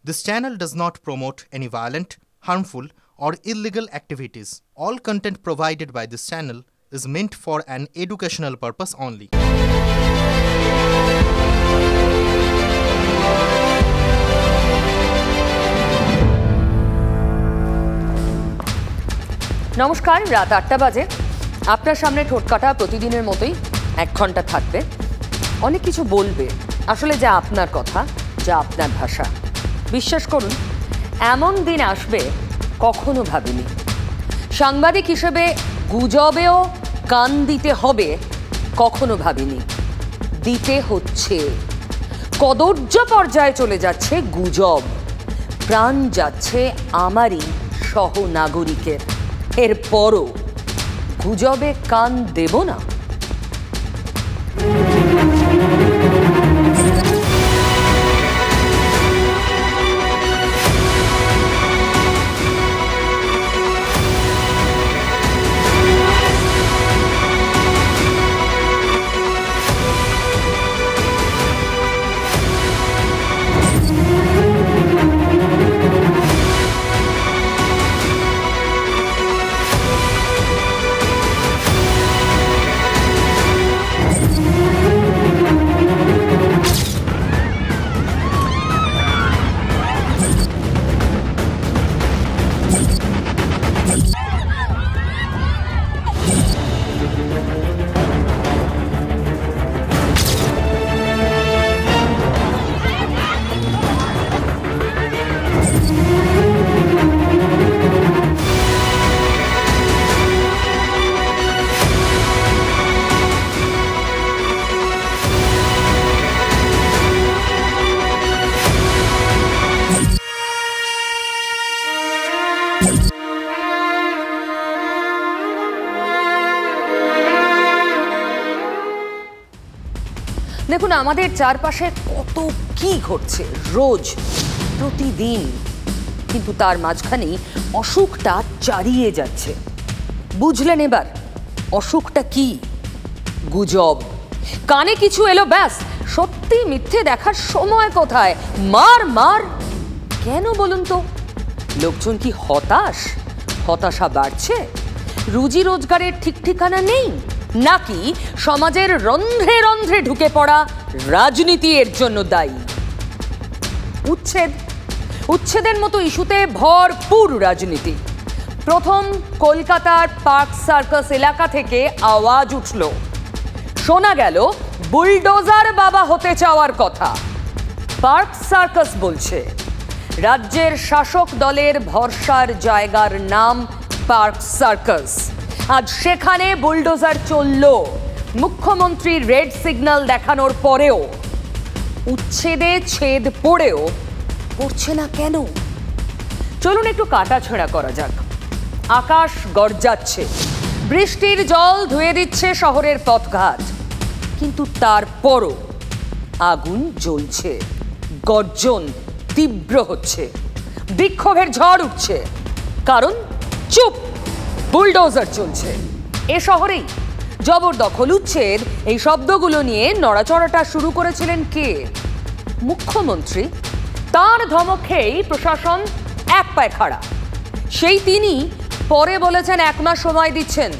This channel does not promote any violent, harmful, or illegal activities. All content provided by this channel is meant for an educational purpose only. নমস্কার, রাত ৮টা বাজে। আপনার সামনে ঠোঁটকাটা প্রতিদিনের মতোই ১ ঘন্টা থাকবে, অনেক কিছু বলবে, আসলে যা আপনার কথা, যা আপনার ভাষা। বিশ্বাস করুন, এমন দিন আসবে কখনো ভাবিনি। সাংবাদিক হিসেবে গুজবেও কান দিতে হবে কখনো ভাবিনি। দিতে হচ্ছে। কদর্য পর্যায়ে চলে যাচ্ছে গুজব, প্রাণ যাচ্ছে আমারই সহনাগরিকের। এরপরও গুজবে কান দেব না? দেখুন, আমাদের চারপাশে কত কি ঘটছে রোজ, প্রতিদিন, কিন্তু তার মাঝখানেই অসুখটা চারিয়ে যাচ্ছে। বুঝলেন এবার অসুখটা কি? গুজব। কানে কিছু এলো, ব্যাস সত্যি মিথ্যে দেখার সময় কোথায়? মার মার। কেন বলুন তো? লোকজন কি হতাশ? হতাশা বাড়ছে? রুজি রোজগারের ঠিক ঠিকানা নেই? নাকি সমাজের রন্ধ্রে রন্ধ্রে ঢুকে পড়া রাজনীতি এর জন্য দায়ী? উচ্ছেদের মতো ইস্যুতে ভরপুর রাজনীতি। প্রথম কলকাতার পার্ক সার্কাস এলাকা থেকে আওয়াজ উঠল, শোনা গেল বুলডোজার বাবা হতে চাওয়ার কথা। পার্ক সার্কাস বলছে রাজ্যের শাসক দলের ভরসার জায়গার নাম পার্ক সার্কাস। আজ সেখানে বুলডোজার চলল। মুখ্যমন্ত্রী রেড সিগন্যাল দেখানোর পরেও, উচ্ছেদে ছেদ পড়েও পড়ছে না কেন? চলুন একটু কাটাছেঁড়া করা যাক। আকাশ গর্জাচ্ছে, বৃষ্টির জল ধুয়ে দিচ্ছে শহরের পথঘাট, কিন্তু তারপরও আগুন জ্বলছে, গর্জন তীব্র হচ্ছে, বিক্ষোভের ঝড় উঠছে। কারণ চুপ, বুলডোজার চলছে। এ শহরেই জবরদখল, উচ্ছেদ, এই শব্দগুলো নিয়ে নড়াচড়াটা শুরু করেছিলেন কে? মুখ্যমন্ত্রী। তার ধমক খেয়েই প্রশাসন এক পায়ে খাড়া। সেই তিনি পরে বলেছেন 1 মাস সময় দিচ্ছেন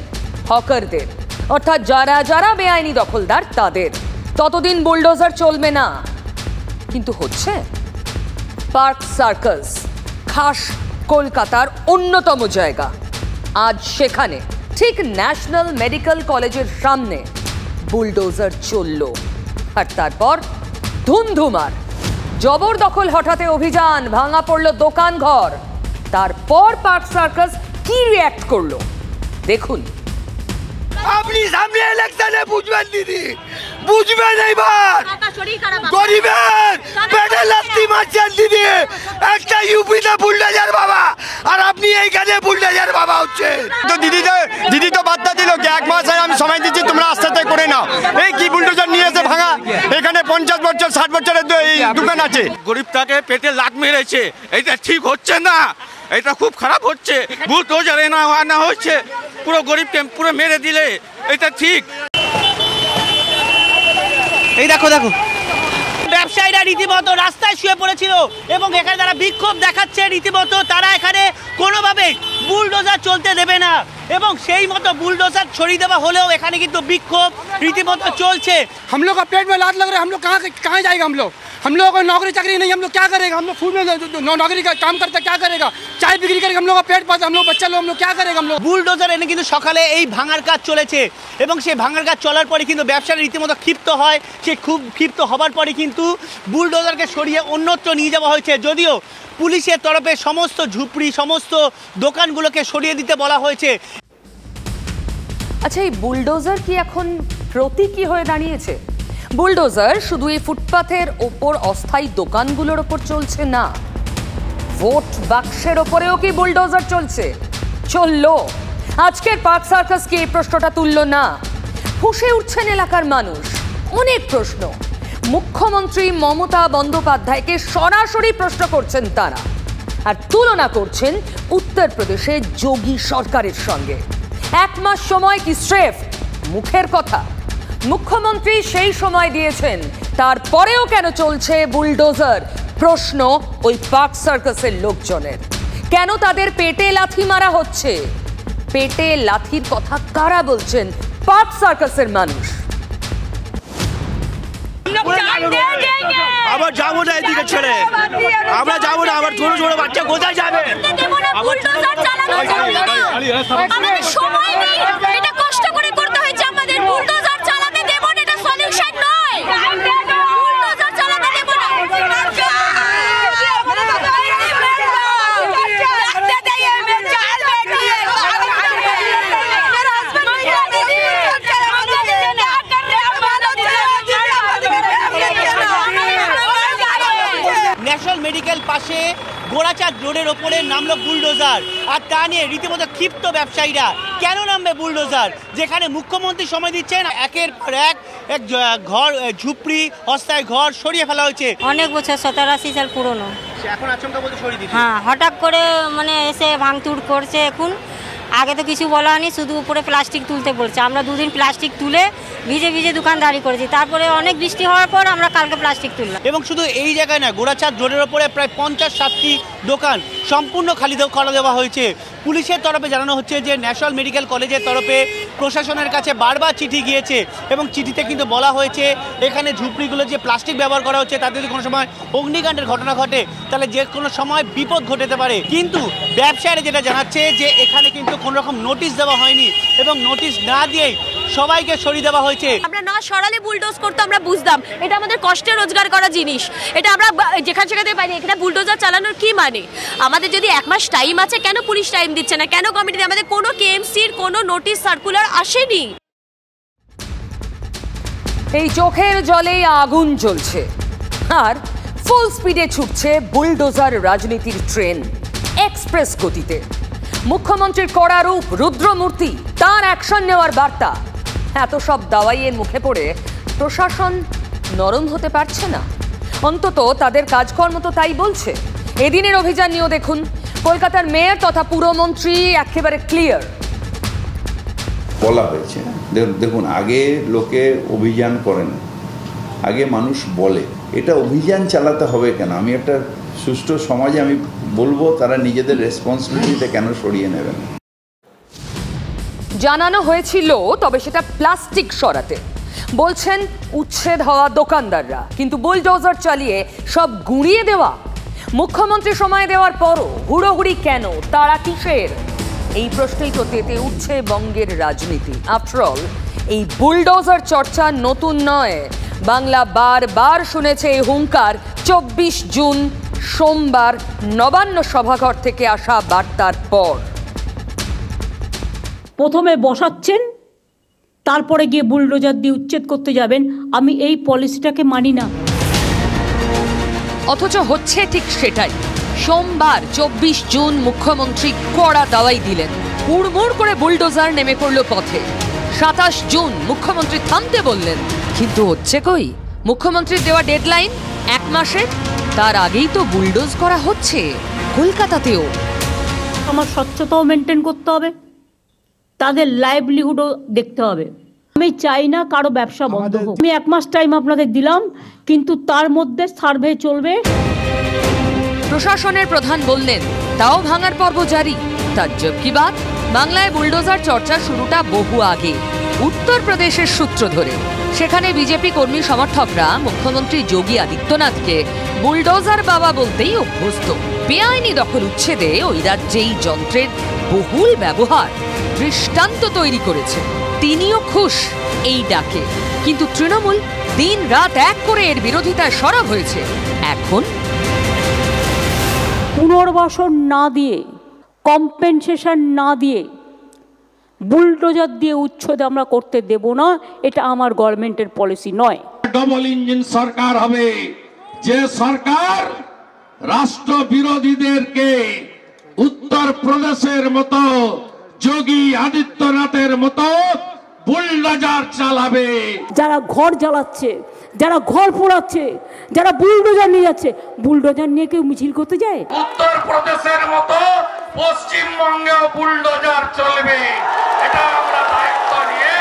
হকারদের, অর্থাৎ যারা যারা বেআইনি দখলদার তাদের, ততদিন বুলডোজার চলবে না। কিন্তু হচ্ছে। পার্ক সার্কাস খাস কলকাতার অন্যতম জায়গা। আজ সেখানে ঠিক ন্যাশনাল মেডিকেল কলেজের সামনে বুলডোজার চলল। আর তারপর ধুমধুমার জবরদখল হঠাতে অভিযান, ভাঙা পড়ল দোকান ঘর। তারপর পার্ক সার্কাস কি রিঅ্যাক্ট করলো দেখুন। আপনি সামনে ইলেকশনে বুঝবেন দিদি, বুঝবেন এইবার গরিবের পেটে লাথি মারছেন দিদি। একটা ইউপিতে বুলডোজার বাবা, আর আপনি এইখানে বুলডোজার বাবা হচ্ছে। তো দিদি তো বার্তা দিল কি 1 মাস আমি সময় দিচ্ছি, তোমরা আস্তে আস্তে করে নাও। এই কি বুলডোজার নিয়ে এসে ভাঙা? এখানে 50 বছর 60 বছরের দোকান আছে। গরিবটাকে পেটে লাথ মেরেছে, এটা ঠিক হচ্ছে না, এটা খুব খারাপ হচ্ছে। বুলডোজার না হচ্ছে, পুরো গরিবকে পুরো মেরে দিলে এটা ঠিক। এই দেখো দেখো ব্যবসায়ীরা রীতিমতো রাস্তায় শুয়ে পড়েছিল এবং এখানে তারা বিক্ষোভ দেখাচ্ছে রীতিমতো তারা এখানে কোনোভাবে বুলডোজার চলতে দেবে না এবং সেই মতো বুলডোজার ছড়িয়ে দেওয়া হলেও এখানে কিন্তু বিক্ষোভ রীতিমতো চলছে। हम लोग का पेट में लात लग रहा है, हम लोग कहाँ जाएगा? हम लोगों को नौकरी चाकरी नहीं, हम लोग क्या करेगा? हम लोग फूड में नौकरी का काम करते क्या करेगा? चाय बिक्री करेगा, हम लोग का पेट पालते, हम लोग बच्चा लोग, हम लोग क्या करेगा? हम लोग বুলডোজার এনে কিন্তু সকালে এই ভাঙার কাজ চলেছে এবং সেই ভাঙার কাজ চলার পরে কিন্তু ব্যবসায়ী রীতিমতো ক্ষিপ্ত হয়। সে খুব ক্ষিপ্ত হবার পরে কিন্তু বুলডোজারকে সরিয়ে অন্যত্র নিয়ে যাওয়া হয়েছে, যদিও পুলিশের তরফে সমস্ত ঝুপড়ি সমস্ত দোকানগুলোকে সরিয়ে দিতে বলা হয়েছে। আচ্ছা, এই বুলডোজার কি এখন প্রতীকী হয়ে দাঁড়িয়েছে? বুলডোজার শুধু এই ফুটপাথের ওপর অস্থায়ী দোকানগুলোর ওপর চলছে না, ভোট বাক্সের ওপরেও কি বুলডোজার চলছে? চললো। আজকের পার্ক সার্কাস কি এই প্রশ্নটা তুলল না? ফুঁসে উঠছেন এলাকার মানুষ, অনেক প্রশ্ন। মুখ্যমন্ত্রী মমতা বন্দ্যোপাধ্যায়কে সরাসরি প্রশ্ন করছেন তারা, আর তুলনা করছেন উত্তরপ্রদেশের যোগী সরকারের সঙ্গে। 1 মাস সময় কি স্রেফ মুখের কথা? মুখ্যমন্ত্রী সেই সময় দিয়েছেন, তারপরেও কেন চলছে বুলডোজার? প্রশ্ন ওই পার্ক সার্কাসের লোকজনের। কেন তাদের পেটে লাথি মারা হচ্ছে? পেটে লাথির কথা কারা বলছেন? পার্ক সার্কাসের মানুষ। আবার যাবো না এদিকে ছেড়ে, আমরা যাবো না। আবার ছোট ছোট বাচ্চা কোথায় যাবে? আমাদের সময় নেই, এটা কষ্ট করে করতে হয়েছে আমাদের। বুলডোজার চালাতে দেব না, এটা সলিউশন নয়। বুলডোজার চালাতে দেব না। ন্যাশনাল মেডিকেল পাশে গোড়াচাঁদ রোডের ওপরে নামলো বুলডোজার, আর তা নিয়ে রীতিমতো ক্ষিপ্ত ব্যবসায়ীরা। কেন নামবে বুলডোজার, যেখানে মুখ্যমন্ত্রী সময় দিচ্ছেন? একের পর এক ঘর, ঝুপড়ি, অস্থায়ী ঘর সরিয়ে ফেলা হয়েছে। অনেক বছর, 17-80 সাল পুরনো। এখন আচমকা বলতে সরিয়ে দিচ্ছে। হ্যাঁ, হঠাৎ করে মানে এসে ভাঙচুর করছে। এখন আগে তো কিছু বলা হয়নি, শুধু উপরে প্লাস্টিক তুলতে বলছে। আমরা 2 দিন প্লাস্টিক তুলে ভিজে ভিজে দোকানদারি করেছি, তারপরে অনেক বৃষ্টি হওয়ার পর আমরা কালকে প্লাস্টিক তুললাম। এবং শুধু এই জায়গায় না, গোড়াচাঁদ রোডের ওপরে প্রায় 50-60টি দোকান সম্পূর্ণ খালি করে দেওয়া হয়েছে। পুলিশের তরফে জানানো হচ্ছে যে ন্যাশনাল মেডিকেল কলেজের তরফে প্রশাসনের কাছে বারবার চিঠি গিয়েছে এবং চিঠিতে কিন্তু বলা হয়েছে এখানে ঝুপড়িগুলো যে প্লাস্টিক ব্যবহার করা হচ্ছে তাতে যদি কোনো সময় অগ্নিকাণ্ডের ঘটনা ঘটে তাহলে যে কোনো সময় বিপদ ঘটেতে পারে। কিন্তু ব্যবসায়ীরা যেটা জানাচ্ছে যে এখানে কিন্তু কোনো রকম নোটিশ দেওয়া হয়নি এবং নোটিশ না দিয়েই সবাইকে সরিয়ে দেওয়া হয়েছে। আমরা না সরালে বুলডোজ করতে আমরা বুঝতাম, এটা আমাদের কষ্টে রোজগার করা জিনিস, এটা আমরা যেখান সেখানে পাইনি। এখানে বুলডোজার চালানোর কি মানে? আমাদের যদি 1 মাস টাইম আছে, কেন পুলিশ টাইম দিচ্ছে না? কেন কমিটিতে আমাদের কোনো কেএমসির কোনো নোটিশ সার্কুলার আসেনি? এই চোখের জলেই আগুন জ্বলছে আর ফুল স্পিডে ছুটছে বুলডোজার রাজনীতির ট্রেন এক্সপ্রেস গতিতে। মুখ্যমন্ত্রীর কড়া রূপ, রুদ্রমূর্তি, তার অ্যাকশন নেওয়ার বার্তা, এত সব দাওয়াইয়ের মুখে পড়ে প্রশাসন নরম হতে পারছে না। অন্তত তাদের কাজকর্ম তো তাই বলছে। এদিনের অভিযান নিয়েও দেখুন, কলকাতার মেয়র তথা পুরমন্ত্রী একেবারে ক্লিয়ার। বলা হয়েছে, দেখুন আগে লোকে অভিযান করেন, আগে মানুষ বলে, এটা অভিযান চালাতে হবে কেন? আমি একটা সুষ্ঠু সমাজে আমি বলবো তারা নিজেদের রেসপন্সিবিলিটিতে কেন সরিয়ে নেবেন। জানানো হয়েছিল, তবে সেটা প্লাস্টিক সরাতে বলছেন উচ্ছেদ হওয়া দোকানদাররা, কিন্তু বুলডোজার চালিয়ে সব গুঁড়িয়ে দেওয়া। মুখ্যমন্ত্রী সময় দেওয়ার পরও হুড়োহুড়ি কেন? তারা কিসের? এই প্রশ্নেই তো তেতে উঠছে বঙ্গের রাজনীতি। আফটার অল এই বুলডোজার চর্চা নতুন নয়, বাংলা বারবার শুনেছে এই হুঙ্কার। 24 জুন সোমবার নবান্ন সভাঘর থেকে আসা বার্তার পর প্রথমে বসাচ্ছেন, তারপরে গিয়ে বুলডোজার দিয়ে উচ্ছেদ করতে যাবেন। আমি এই পলিসিটাকে মানি না। অথচ হচ্ছে ঠিক সেটাই। সোমবার 24 জুন মুখ্যমন্ত্রী কড়া দাওয়াই দিলেন, হুড়মুড় করে বুলডোজার নেমে পড়ল পথে। 27 জুন মুখ্যমন্ত্রী থামতে বললেন, কিন্তু হচ্ছে কই? মুখ্যমন্ত্রীর দেওয়া ডেডলাইন 1 মাসের, তার আগেই তো বুলডোজ করা হচ্ছে কলকাতাতেও। আমার স্বচ্ছতাও মেনটেন করতে হবে, তাদের লাইভলিহুডও দেখতে হবে। আমি চাই না কারো ব্যবসা বন্ধ হোক। আমি 1 মাস টাইম আপনাদের দিলাম, কিন্তু তার মধ্যে সার্ভে চলবে। প্রশাসনের প্রধান বললেন তাও ভাঙার পর্ব জারি। তার কি বাত, বাংলায় বুলডোজার চর্চা শুরুটা বহু আগে, উত্তরপ্রদেশের সূত্র ধরে। সেখানে বিজেপি কর্মী সমর্থকরা মুখ্যমন্ত্রী যোগী আদিত্যনাথকে বুলডোজার বাবা বলতেই অভ্যস্ত। বেআইনি দখল উচ্ছেদে ওই রাজ্যেই যন্ত্রের বহুল ব্যবহার দৃষ্টান্ত তৈরি করেছে। তিনিও খুশ এই ডাকে, কিন্তু তৃণমূল দিন রাত এক করে এর বিরোধিতায় সরব হয়েছে। এখন পুনর্বাসন না দিয়ে, কম্পেনসেশন না দিয়ে, বুলডোজার দিয়ে উচ্ছেদ আমরা করতে দেব না। এটা আমার গভর্নমেন্টের পলিসি নয়। ডবল ইঞ্জিন সরকার হবে, যে সরকার রাষ্ট্র বিরোধীদেরকে উত্তরপ্রদেশের মতো যোগী আদিত্যনাথের মতো বুলডোজার চালাবে। যারা ঘর জ্বালাচ্ছে, যারা ঘর পোড়াচ্ছে, যারা বুলডোজার নিয়ে যাচ্ছে, বুলডোজার নিয়ে কেউ মিছিল করতে যায়? উত্তরপ্রদেশের মতো পশ্চিমবঙ্গেও বুলডোজার চলবে, এটা আমরা দায়িত্ব নিয়ে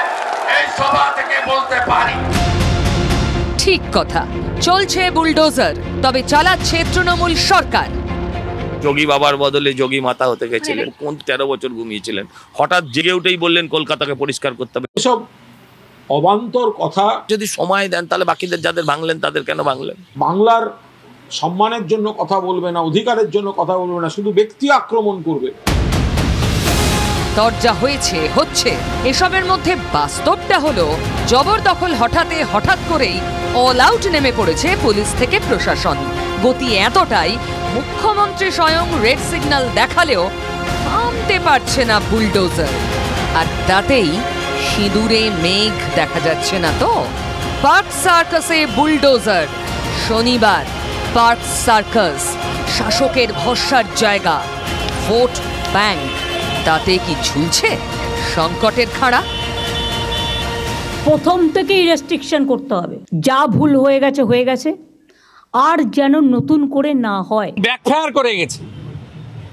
এই সভা থেকে বলতে পারি। ঠিক কথা, চলছে বুলডোজার, তবে চালাচ্ছে তৃণমূল সরকার। যোগী বাবার বদলে যোগী মাতা হতে গেছিলেন, কোন 13 বছর ঘুমিয়েছিলেন, হঠাৎ জেগে উঠেই বললেন কলকাতাকে পরিষ্কার করতে হবে। এসব অবান্তর কথা। যদি সময় দেন তাহলে বাকিদের যাদের ভাঙলেন তাদের কেন ভাঙলেন? বাংলার সম্মানের জন্য কথা বলবে না, অধিকারের জন্য কথা বলবে না, শুধু ব্যক্তি আক্রমণ করবে। দরজা হচ্ছে এসবের মধ্যে বাস্তবটা হলো জবরদখল হঠাৎ করেই অল আউট নেমে পড়েছে পুলিশ থেকে প্রশাসন। গতি এতটাই, মুখ্যমন্ত্রী স্বয়ং রেড সিগন্যাল দেখালেও থামতে পারছে না বুলডোজার। আর তাতেই সিঁদুরে মেঘ দেখা যাচ্ছে না তো। পার্ক সার্কাসে বুলডোজার, শনিবার পার্ক সার্কাস শাসকের ভরসার জায়গা, ভোট ব্যাংক, তাতে কি ঝুলছে সংকটের খাড়া? প্রথম থেকেই রেস্ট্রিকশন করতে হবে। যা ভুল হয়ে গেছে, আর যেন নতুন করে না হয়। ব্যাকফায়ার করে গেছে,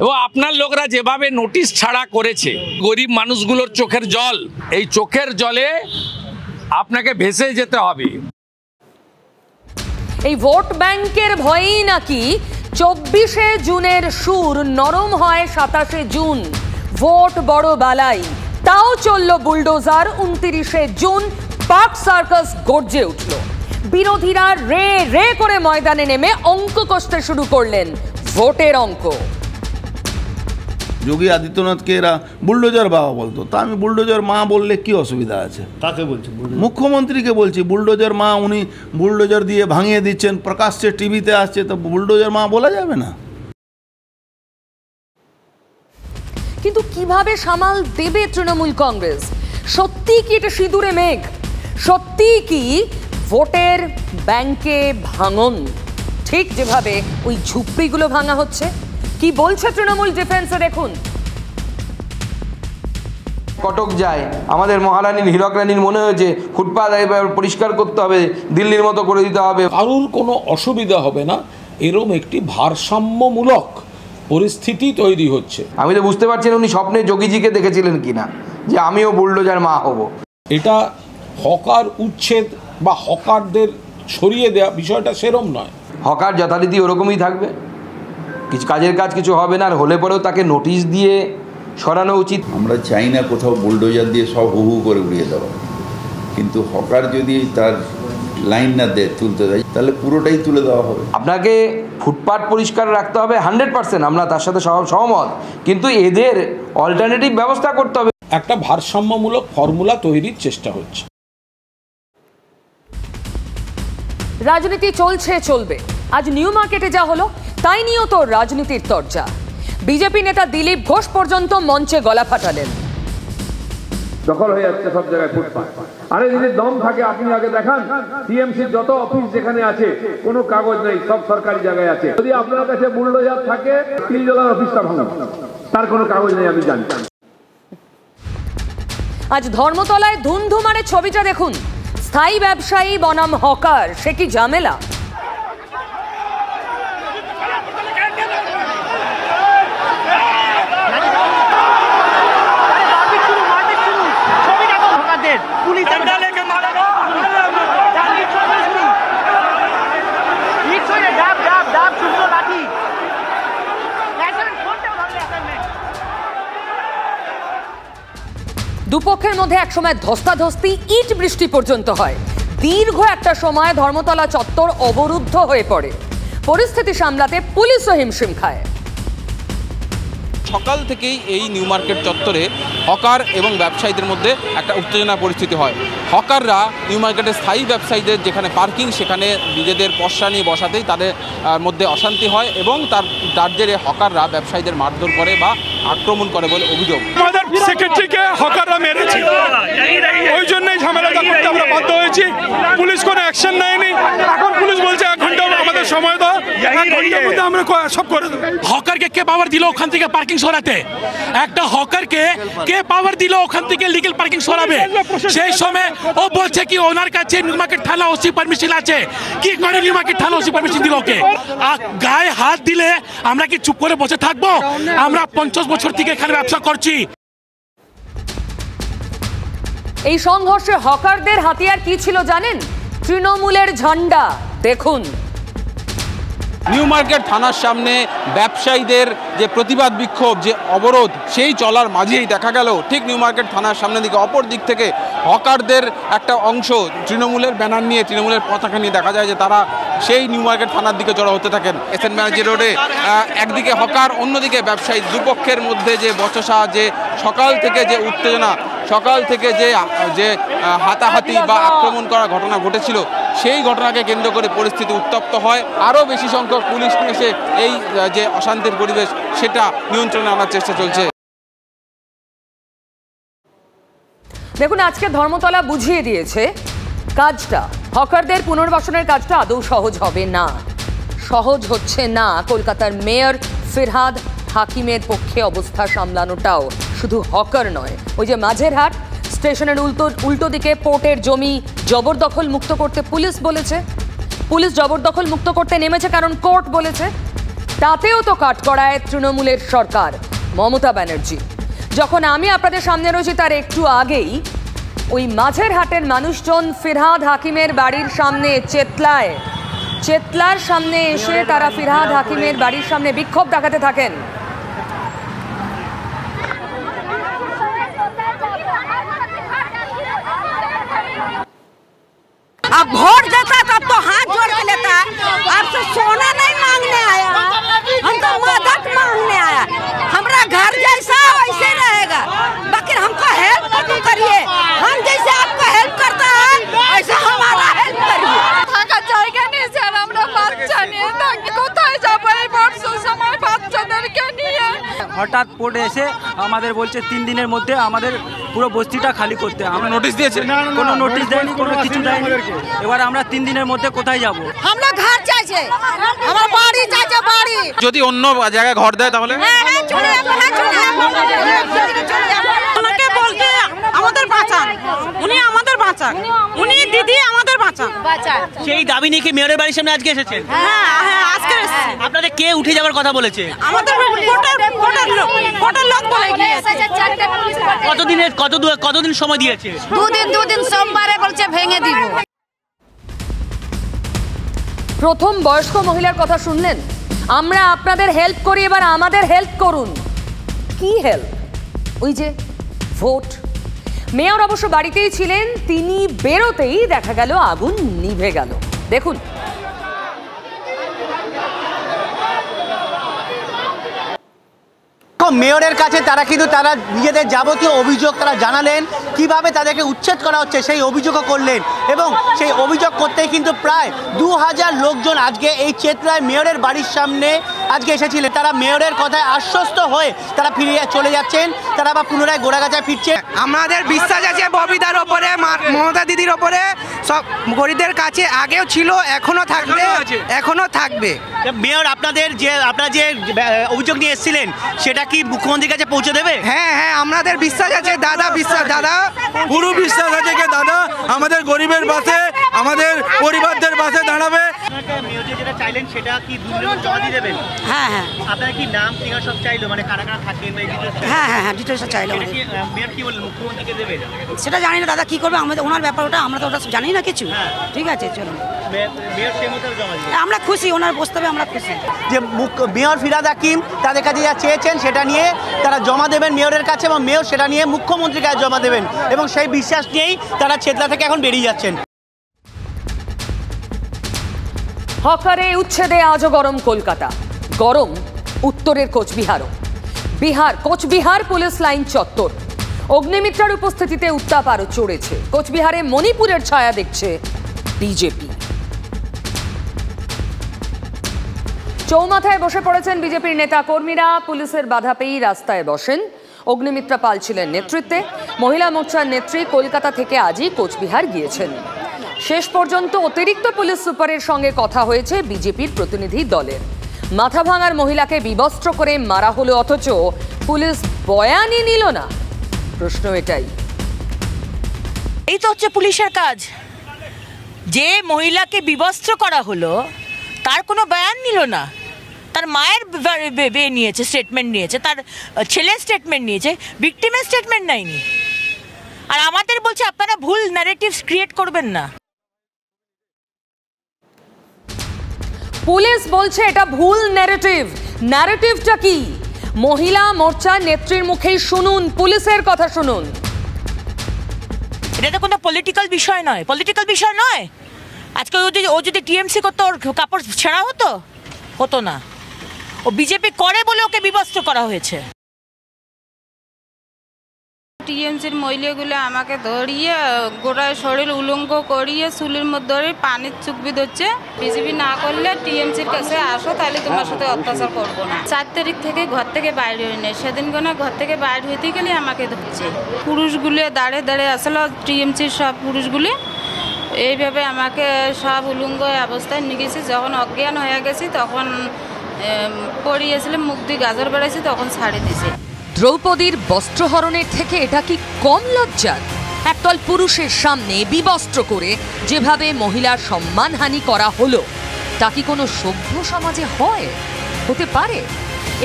এবং আপনার লোকরা যেভাবে নোটিশ ছাড়া করেছে, গরিব মানুষগুলোর চোখের জল, এই চোখের জলে আপনাকে ভেসে যেতে হবে। এই ভোট ব্যাংকের ভয়েই নাকি 24শে জুনের সুর নরম হয় 27শে জুন। ভোট বড় বালাই, তাও চলল বুলডোজার। 29শে জুন পার্ক সার্কাস গর্জে উঠল। বিরোধীরা রে রে করে ময়দানে নেমে অঙ্ক কষতে শুরু করলেন, ভোটের অঙ্ক। যোগী আদিত্যনাথকে এরা বুলডোজার বাবা বলতো, তা আমি বুলডোজার মা বললে কি অসুবিধা আছে? কাকে বলছি? মুখ্যমন্ত্রীকে বলছি। বুলডোজার মা, উনি বুলডোজার দিয়ে ভাঙিয়ে দিচ্ছেন, প্রকাশ্যে টিভিতে আসছে, তো বুলডোজার মা বলা যাবে না? কিন্তু কিভাবে সামাল দেবে তৃণমূল কংগ্রেস? সত্যি কি এটা সিঁদুরে মেঘ? সত্যি কি ভোটের ব্যাংকে ভাঙন, ঠিক যেভাবে ওই ঝুপড়িগুলো ভাঙা হচ্ছে? কি বলছে তৃণমূল ডিফেন্সে দেখুন। কটক যায়, আমাদের মহারানীর হীরক রানীর মনে হয়েছে ফুটপাত পরিষ্কার করতে হবে, দিল্লির মতো করে দিতে হবে। কারোর কোনো অসুবিধা হবে না, এরকম একটি ভারসাম্যমূলক পরিস্থিতি তৈরি হচ্ছে। আমি তো বুঝতে পারছি না উনি স্বপ্নে যোগীজিকে দেখেছিলেন কিনা, যে আমিও বুলডোজার মা হব। এটা হকার উচ্ছেদ বা হকারদের সরিয়ে দেওয়া বিষয়টা সেরম নয়। হকার যথারীতি ওরকমই থাকবে, কিছু কাজের কাজ কিছু হবে না, আর হলে পরেও তাকে নোটিশ দিয়ে সরানো উচিত। আমরা চাই না কোথাও বুলডোজার দিয়ে সব হু করে উড়িয়ে দেওয়া, কিন্তু হকার যদি তার লাইন না তুলতে দেয় তাহলে পুরোটাই তুলে দেওয়া হবে। আপনাকে ফুটপাত পরিষ্কার রাখতে হবে 100%, আমরা তার সাথে সহমত, কিন্তু এদের অল্টারনেটিভ ব্যবস্থা করতে হবে। একটা ভারসাম্যমূলক ফর্মুলা তৈরির চেষ্টা হচ্ছে। রাজনীতি চলবে। আজ নিউ মার্কেটে যা হলো তাই নিয়েও তো রাজনীতির চর্চা। বিজেপি নেতা দিলীপ ঘোষ পর্যন্ত মঞ্চে গলা ফাটালেন। দখল হয়ে যাচ্ছে সব জায়গায় ফুটপাত। আরে যদি দম থাকে আপনি আগে দেখান, টিএমসির যত অফিস যেখানে আছে কোনো কাগজ নেই, সব সরকারি জায়গায় আছে। যদি আপনার কাছে বুলডোজার থাকে, তিলজলার অফিসটা ভাঙুন, তার কোনো কাগজ নেই আমি জানি। আজ ধর্মতলায় ধুমধুমারে ছবিটা দেখুন। স্থায়ী ব্যবসায়ী বনাম হকার, সে কি ঝামেলা! পুলিশ দুপক্ষের মধ্যে একসময় ধস্তাধস্তি, ইট বৃষ্টি পর্যন্ত হয়। দীর্ঘ একটা সময় ধর্মতলা চত্বর অবরুদ্ধ হয়ে পড়ে। পরিস্থিতি সামলাতে পুলিশও হিমশিম খায়। সকাল থেকেই এই নিউ মার্কেট চত্বরে হকার এবং ব্যবসায়ীদের মধ্যে একটা উত্তেজনা পরিস্থিতি হয়। হকাররা নিউ মার্কেটের স্থায়ী ব্যবসায়ীদের যেখানে পার্কিং সেখানে নিজেদের পসরা নিয়ে বসাতেই তাদের মধ্যে অশান্তি হয় এবং তার জেরে হকাররা ব্যবসায়ীদের মারধর করে বা আক্রমণ করে বলে অভিযোগ। আমাদের সেক্রেটারিকে হকাররা মেরেছে, ওই জন্যই ঝামেলাটা করতে আমরা বাধ্য হয়েছি। পুলিশ কোনো অ্যাকশন নেয়নি। এখন পুলিশ বলছে 1 ঘন্টা আমাদের সময় দাও, 1 ঘন্টার মধ্যে আমরা সব করে দেবো। হকারকে কে পাওয়ার দিল ওখান থেকে পার্কিং সরাতে? একটা হকারকে কে পাওয়ার দিল ওখান থেকে লিগ্যাল পার্কিং সরাবে? সেই সময় ও বলছে কি ওনার কাছে নিউ মার্কেট থানা ওসি পারমিশন আছে। কি করে নিউ মার্কেট থানা ওসি পারমিশন দিল ওকে? গায়ে হাত দিলে আমরা কি চুপ করে বসে থাকবো? আমরা 50 বছর থেকে এখানে ব্যবসা করছি। এই সংঘর্ষে হকারদের হাতিয়ার কি ছিল জানেন? তৃণমূলের ঝান্ডা। দেখুন। নিউ মার্কেট থানার সামনে ব্যবসায়ীদের যে প্রতিবাদ বিক্ষোভ, যে অবরোধ, সেই চলার মাঝেই দেখা গেল ঠিক নিউ মার্কেট থানার সামনের দিকে অপর দিক থেকে হকারদের একটা অংশ তৃণমূলের ব্যানার নিয়ে, তৃণমূলের পতাকা নিয়ে দেখা যায় যে তারা সেই নিউ মার্কেট থানার দিকে জড়ো হতে থাকেন। এসএন ব্যানার্জি রোডে একদিকে হকার, অন্যদিকে ব্যবসায়ী, দুপক্ষের মধ্যে যে বচসা, যে সকাল থেকে যে উত্তেজনা, সকাল থেকে যে হাতাহাতি বা আক্রমণ করা ঘটনা ঘটেছিল, সেই ঘটনাকে কেন্দ্র করে পরিস্থিতি উত্তপ্ত হয়। আরও বেশি সংখ্যক পুলিশ এসে এই যে অশান্তির পরিবেশ সেটা নিয়ন্ত্রণে আনার চেষ্টা চলছে। দেখুন, আজকে ধর্মতলা বুঝিয়ে দিয়েছে কাজটা, হকারদের পুনর্বাসনের কাজটা আদৌ সহজ হবে না। সহজ হচ্ছে না কলকাতার মেয়র ফিরহাদ হাকিমের পক্ষে অবস্থা সামলানোটাও। শুধু হকার নয়, ওই যে মাঝেরহাট স্টেশনের উল্টো দিকে পোর্টের জমি জবরদখল মুক্ত করতে পুলিশ বলেছে, পুলিশ জবরদখল মুক্ত করতে নেমেছে কারণ কোর্ট বলেছে। তাতেও তো কাঠগড়ায় তৃণমূলের সরকার, মমতা ব্যানার্জি। যখন আমি আপনাদের সামনে রয়েছি তার একটু আগেই ওই মাঝেরহাটের মানুষজন ফিরহাদ হাকিমের বাড়ির সামনে চেতলার সামনে এসে তারা ফিরহাদ হাকিমের বাড়ির সামনে বিক্ষোভ দেখাতে থাকেন। अब वोट देता तब तो हाथ जोड़ के लेता है, अब से सोना नहीं मांगने आया, हम तो मदद मांगने आया। हमारा घर जैसा वैसे रहेगा, बाकी हमको हेल्प तो करिए। हम जैसे आपको हेल्प करता है ऐसा हमारा हेल्प करिए। থাকা জায়গা নেই স্যার, আমরা বাচ্চা নিয়ে থাকি, কোথায় যাবো এই বর্ষার সময় বাচ্চাদেরকে নিয়ে? হঠাৎ পড়ে এসে আমাদের বলছে 3 দিনের মধ্যে আমাদের পুরো বস্তিটা খালি করতে। আমরা নোটিশ দিয়েছি, কোনো নোটিশ দেয়নি, কোনো কিছু দেয়নি। এবার আমরা 3 দিনের মধ্যে কোথায় যাব? আমরা ঘর চাইছে, আমার বাড়ি চাইছে, বাড়ি। যদি অন্য জায়গায় ঘর দেয় তাহলে ওনাকে বলতে আমাদের বাঁচান, উনি আমাদের বাঁচান, উনি দিদি আমাদের বাঁচান। সেই দাবি নিয়ে কি মেয়রের বাড়ির সামনে আজকে এসেছেন? হ্যাঁ হ্যাঁ, আজকে এসেছি। আপনাদের কে উঠে যাওয়ার কথা বলেছে? আমাদের কোটার লোক বলে গিয়েছে। কতদিন সময় দিয়েছে? দুদিন সোমবারে বলছে ভেঙে দিব। প্রথম বয়স্ক মহিলার কথা শুনলেন? আমরা আপনাদের হেল্প করি, এবার আমাদের হেল্প করুন। কি হেল্প? ওই যে ভোট। মেয়র অবশ্য বাড়িতেই ছিলেন, তিনি বেরোতেই দেখা গেল আগুন নিভে গেল। দেখুন। মেয়রের কাছে তারা নিজেদের যাবতীয় অভিযোগ তারা জানালেন, কিভাবে তাদেরকে উচ্ছেদ করা হচ্ছে সেই অভিযোগও করলেন। এবং সেই অভিযোগ করতেই কিন্তু প্রায় 2000 লোকজন আজকে এই চেতলায় মেয়রের বাড়ির সামনে আজকে এসেছিলেন। তারা মেয়রের কথায় আশ্বস্ত হয়ে তারা ফিরে চলে যাচ্ছেন, তারা আবার পুনরায় গোড়াগাছায় ফিরছে। আমাদের বিশ্বাস আছে ববিদার ওপরে, মমতা দিদির ওপরে, সব গরিবদের কাছে আগেও ছিল, এখনো থাকবে। মেয়র আপনারা যে অভিযোগ নিয়ে এসেছিলেন সেটা কি মুখ্যমন্ত্রীর কাছে পৌঁছে দেবে? হ্যাঁ, আমাদের বিশ্বাস আছে দাদা, পুরো বিশ্বাস আছে যে দাদা আমাদের গরিবের পাশে আমাদের পরিবারদের পাশে দাঁড়াবে। যেটা চাইলেন সেটা কি জমা দিয়ে দেবেন? হ্যাঁ হ্যাঁ। আপনার কি নাম ঠিকানা সব চাইলো, মানে কারা কারা থাকবেন? হ্যাঁ হ্যাঁ হ্যাঁ, ডিটেলস চাইলো। মেয়র কি বললেন, মুখ্যমন্ত্রীকে দেবেন? সেটা জানি না দাদা, কি করবে আমাদের, ওনার ব্যাপার ওটা, আমরা তো ওটা জানি না কিছু। ঠিক আছে, চলুন। মেয়র সেই মতো জমা দিবেন? আমরা খুশি, ওনার প্রস্তাবে আমরা খুশি। যে মেয়র ফিরহাদ হাকিম তাদের কাছে যা চেয়েছেন সেটা নিয়ে তারা জমা দেবেন মেয়রের কাছে, এবং মেয়র সেটা নিয়ে মুখ্যমন্ত্রীর কাছে জমা দেবেন, এবং সেই বিশ্বাস নিয়েই তারা চেতলা থেকে এখন বেরিয়ে যাচ্ছেন। হকারে উচ্ছেদে আজও গরম কলকাতা, গরম উত্তরের কোচবিহারও। কোচবিহার পুলিশ লাইন চত্বর, অগ্নিমিত্রার উপস্থিতিতে উত্তাপ আরও চড়েছে। কোচবিহারে মণিপুরের ছায়া দেখছে বিজেপি। চৌমাথায় বসে পড়েছেন বিজেপির নেতা কর্মীরা, পুলিশের বাধা পেয়েই রাস্তায় বসেন। অগ্নিমিত্রা পাল ছিলেন নেতৃত্বে। মহিলা মোর্চার নেত্রী কলকাতা থেকে আজই কোচবিহার গিয়েছেন। শেষ পর্যন্ত অতিরিক্ত পুলিশ সুপারের সঙ্গে কথা হয়েছে বিজেপির প্রতিনিধি দলের। মাথা ভাঙার মহিলাকে বিবস্ত্র করে মারা হলো, অথচ পুলিশ বয়ানই নিল না। প্রশ্ন এটাই। এই তো হচ্ছে পুলিশের কাজ, যে মহিলাকে বিবস্ত্র করা হলো তার কোনো বয়ান নিল না। তার মায়ের নিয়েছে, স্টেটমেন্ট নিয়েছে, তার ছেলের স্টেটমেন্ট নিয়েছে, ভিকটিমের স্টেটমেন্ট নেয়নি। আর আমাদের বলছে আপনারা ভুল ন্যারেটিভস ক্রিয়েট করবেন না। পুলিশ বলছে এটা ভুল ন্যারেটিভ। ন্যারেটিভটা কি? মহিলা মোর্চার নেত্রীর মুখেই শুনুন, পুলিশের কথা শুনুন। এটা তো কোনো পলিটিক্যাল বিষয় নয়, পলিটিক্যাল বিষয় নয়। আজকে ও যদি টিএমসি করতো, ওর কাপড় ছেঁড়া হতো না। ও বিজেপি করে বলে ওকে বিবস্ত্র করা হয়েছে। টিএমসির মহিলাগুলো আমাকে ধরিয়ে গোড়ায় শরীর উলঙ্গ করিয়ে চুলের মধ্যে ধরে পানির চুকবি ধরছে। বিজেপি না করলে টিএমসির কাছে আসো, তাহলে তোমার সাথে অত্যাচার করবো না। 4 তারিখ থেকে ঘর থেকে বাইরে হই না, সেদিন কোনো ঘর থেকে বাইরে হইতে গেলে আমাকে ধরছে। পুরুষগুলো দাঁড়ে দাঁড়ে আসলে টিএমসির সব পুরুষগুলি এইভাবে আমাকে সব উলঙ্গ অবস্থায় নিয়ে গেছি। যখন অজ্ঞান হয়ে গেছি তখন পড়িয়েছিলাম, মুখ দিয়ে গাজর বেড়াইছি, তখন ছাড়ে দিছে। দ্রৌপদীর বস্ত্রহরণের থেকে এটা কি কম লজ্জার? একদল পুরুষের সামনে বিবস্ত্র করে যেভাবে মহিলার সম্মানহানি করা হলো, তা কি কোনো সভ্য সমাজে হয়? হতে পারে?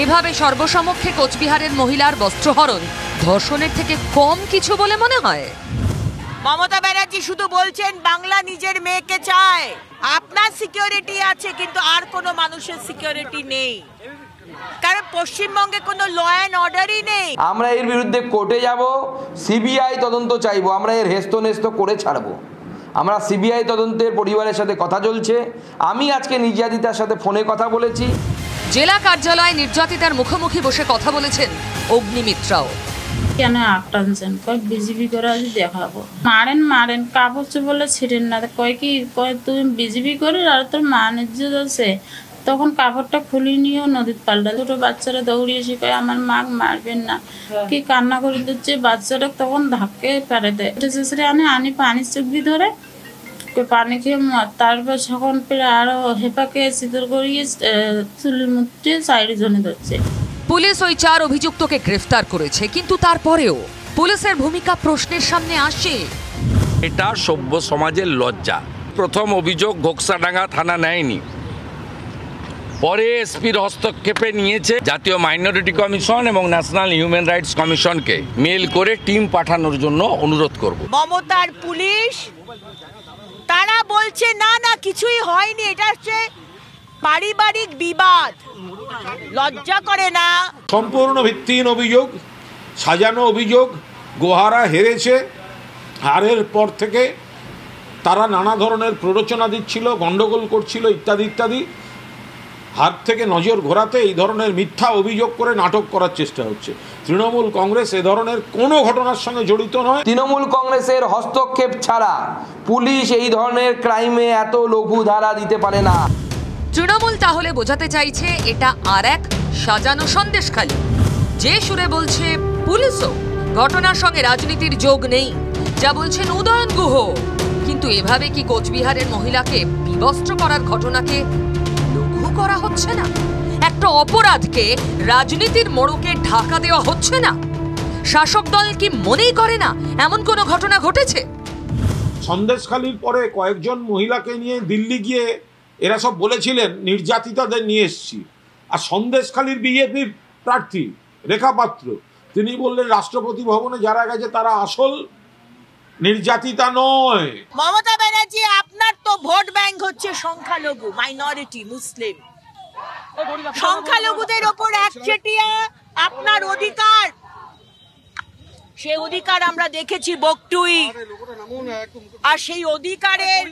এভাবে সর্বসমক্ষে কোচবিহারের মহিলার বস্ত্রহরণ ধর্ষণের থেকে কম কিছু বলে মনে হয়? মমতা ব্যানার্জি শুধু বলছেন বাংলা নিজের মেয়েকে চায়, আপনার সিকিউরিটি আছে, কিন্তু আর কোনো মানুষের সিকিউরিটি নেই, কারণ পশ্চিমবঙ্গে কোনো ল অ্যান্ড অর্ডারই নেই। আমরা এর বিরুদ্ধে কোর্টে যাব, সিবিআই তদন্ত চাইবো, আমরা এর হেস্তনেস্ত করে ছাড়বো। আমরা সিবিআই তদন্তের পরিবারের সাথে কথা চলছে। আমি আজকে নির্যাতিতার সাথে ফোনে কথা বলেছি। জেলা কার্যালয়ে নির্যাতিতার মুখোমুখি বসে কথা বলেছেন অগ্নিমিত্রাও। কেন আক্রান্ত কয় বিজেপি করে আজ দেখাবো, মারেন কাপড় চোপড় ছিঁড়েন না। কয় কি কয় তুমি বিজেপি করে আর তোর মান-ইজ্জত আছে। তখন কাপড়টা খুলে নিয়েও নদীর পাল্টা। ছোটো বাচ্চারা দৌড়িয়ে এসে কয় আমার মা মারবেন না, কি কান্না করে দিচ্ছে। বাচ্চাটা তখন ধাক্কে পেরে দেয়। আনি পানি চুকবি ধরে পানি খেয়ে তারপর যখন পেরে আরো হেপাকে চিতর করিয়ে চুলের মধ্যে 4 জনে ধরছে। পুলিশ ওই 4 অভিযুক্তকে গ্রেফতার করেছে, কিন্তু তারপরেও পুলিশের ভূমিকা প্রশ্নের সামনে আসে। এটা সভ্য সমাজের লজ্জা। প্রথম অভিযোগ ঘোকসাডাঙ্গা থানা নেয়নি, পরে এসপির হস্তক্ষেপে নিয়েছে। জাতীয় মাইনরিটি কমিশন এবং ন্যাশনাল হিউম্যান রাইটস কমিশনকে মেল করে টিম পাঠানোর জন্য অনুরোধ করব। মমতার পুলিশ তারা বলছে না না কিছুই হয়নি, এটা হচ্ছে পারিবারিক বিবাদ। লজ্জা করে না? সম্পূর্ণ ভিত্তিহীন অভিযোগ, সাজানো অভিযোগ। গোহারা হেরেছে, হারের পর থেকে তারা নানা ধরনের প্ররোচনা দিচ্ছিল, গণ্ডগোল করছিল, ইত্যাদি ইত্যাদি। হাত থেকে নজর ঘোরাতে এই ধরনের মিথ্যা অভিযোগ করে নাটক করার চেষ্টা হচ্ছে। তৃণমূল কংগ্রেস এ ধরনের কোনো ঘটনার সঙ্গে জড়িত নয়। তৃণমূল কংগ্রেসের হস্তক্ষেপ ছাড়া পুলিশ এই ধরনের ক্রাইমে এত লঘু ধারা দিতে পারে না। তৃণমূল তাহলে বোঝাতে চাইছে এটা আর এক সাজানো সন্দেশখালি, যে সুরে বলছে পুলিশও ঘটনার সঙ্গে রাজনীতির যোগ নেই, যা বলছেন উদয়ন গুহ। কিন্তু এভাবে কি কোচবিহারের মহিলাকে বিবস্ত্র করার ঘটনাকে লঘু করা হচ্ছে না? একটা অপরাধকে রাজনীতির মোড়কে ঢাকা দেওয়া হচ্ছে না? শাসক দল কি মনেই করে না এমন কোনো ঘটনা ঘটেছে? সন্দেশখালির পরে কয়েকজন মহিলাকে নিয়ে দিল্লি গিয়ে এরা সব বলেছিলেন নির্যাতিতাদের নিয়ে এসছি, আর সন্দেশখালির বিজেপির প্রার্থী রেখা পাত্র তিনি বললেন রাষ্ট্রপতি ভবনে যারা গেছে তারা আসল নির্যাতিতা নয়। মমতা ব্যানার্জি, আপনার তো ভোট ব্যাংক হচ্ছে সংখ্যালঘু, মাইনরিটি, মুসলিম। সংখ্যালঘুদের ওপর একচেটিয়া আপনার অধিকার, সে অধিকার আমরা দেখেছি বকটুই, আর সেই অধিকারের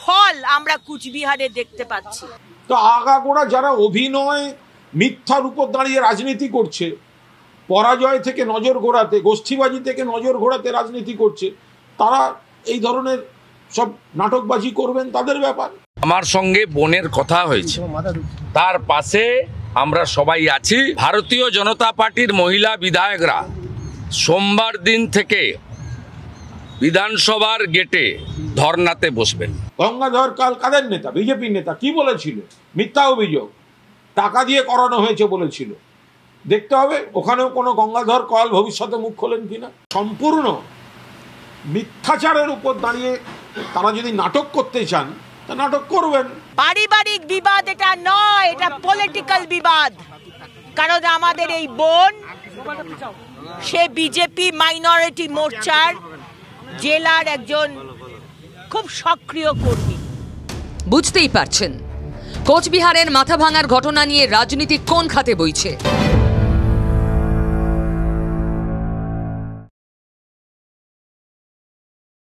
ফল আমরা কুচবিহারে দেখতে পাচ্ছি। তো আগাগোড়া যারা অভিনয় মিথ্যার উপর দাঁড়িয়ে রাজনীতি করছে, পরাজয় থেকে নজর ঘোরাতে, গোষ্ঠীবাজি থেকে নজর ঘোরাতে রাজনীতি করছে, তারা এই ধরনের সব নাটকবাজি করবেন, তাদের ব্যাপার। আমার সঙ্গে বোনের কথা হয়েছে, তার পাশে আমরা সবাই আছি। ভারতীয় জনতা পার্টির মহিলা বিধায়করা সোমবার দিন থেকে বিধানসভার গেটে ধর্নাতে বসবেন। গঙ্গাধর কাল কাদের নেতা? বিজেপির নেতা। কি বলেছিল? মিথ্যা অভিযোগ, টাকা দিয়ে করানো হয়েছে বলেছিল। দেখতে হবে ওখানেও কোনো গঙ্গাধর কয়াল ভবিষ্যতে মুখ খোলেন কিনা। সম্পূর্ণ মিথ্যাচারের উপর দাঁড়িয়ে তারা যদি নাটক করতে চান তা নাটক করবেন। পারিবারিক বিবাদ এটা নয়, এটা পলিটিক্যাল বিবাদ। কারণ আমাদের এই বোন সে বিজেপি মাইনরিটি মোর্চার জেলার একজন খুব সক্রিয় কর্মী। বুঝতেই পারছেন কোচবিহারের মাথা ভাঙার ঘটনা নিয়ে রাজনীতি কোন খাতে বইছে।